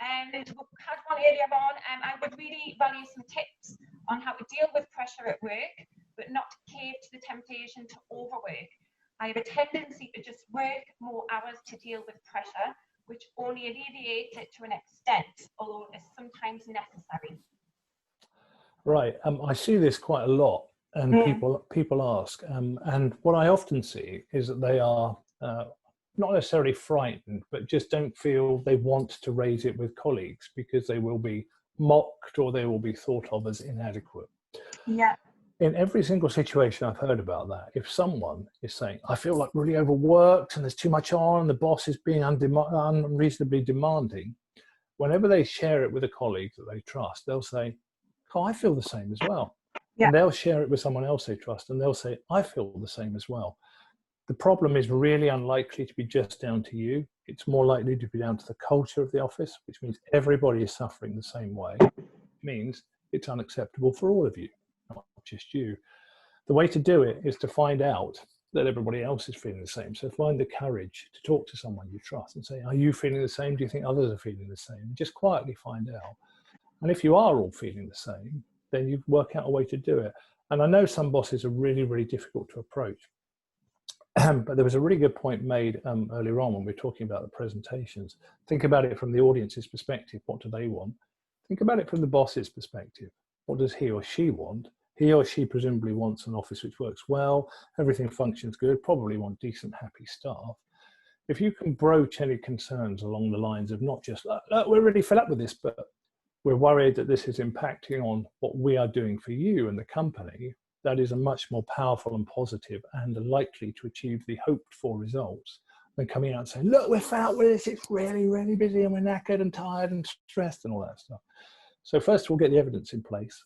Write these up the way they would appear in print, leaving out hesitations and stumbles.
We had one earlier on. I would really value some tips on how to deal with pressure at work, but not to cave to the temptation to overwork. I have a tendency to just work more hours to deal with pressure, which only alleviates it to an extent, although it's sometimes necessary. Right. I see this quite a lot, and people ask, and what I often see is that they are not necessarily frightened, but just don't feel they want to raise it with colleagues because they will be mocked or they will be thought of as inadequate. Yeah. In every single situation I've heard about that, if someone is saying, I feel like really overworked and there's too much on and the boss is being unreasonably demanding, whenever they share it with a colleague that they trust, they'll say, oh, I feel the same as well. Yeah. And they'll share it with someone else they trust and they'll say, I feel the same as well. The problem is really unlikely to be just down to you. It's more likely to be down to the culture of the office, which means everybody is suffering the same way. It means it's unacceptable for all of you, not just you. The way to do it is to find out that everybody else is feeling the same. So find the courage to talk to someone you trust and say, are you feeling the same? Do you think others are feeling the same? Just quietly find out. And if you are all feeling the same, then you work out a way to do it. And I know some bosses are really, really difficult to approach. But there was a really good point made earlier on when we were talking about the presentations. Think about it from the audience's perspective. What do they want? Think about it from the boss's perspective. What does he or she want? He or she presumably wants an office which works well, everything functions good, probably want decent, happy staff. If you can broach any concerns along the lines of not just, look, we're really fed up with this, but we're worried that this is impacting on what we are doing for you and the company, that is a much more powerful and positive and likely to achieve the hoped for results than coming out and saying, look, we're fed up with this, it's really, really busy and we're knackered and tired and stressed and all that stuff. So first of all, get the evidence in place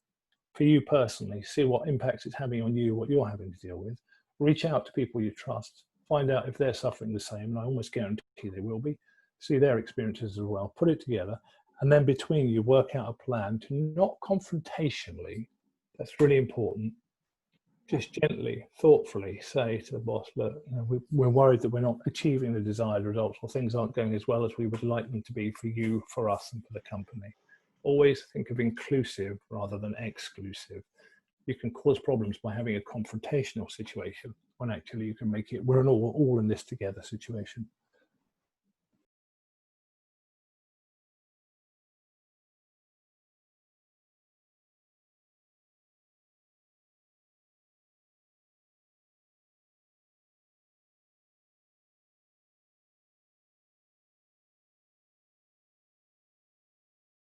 for you personally, see what impacts it's having on you, what you're having to deal with, reach out to people you trust, find out if they're suffering the same, and I almost guarantee they will be, see their experiences as well, put it together, and then between you work out a plan to not confrontationally, that's really important, just gently, thoughtfully say to the boss, look, you know, we're worried that we're not achieving the desired results or things aren't going as well as we would like them to be for you, for us, and for the company. Always think of inclusive rather than exclusive. You can cause problems by having a confrontational situation when actually you can make it, we're all in this together situation.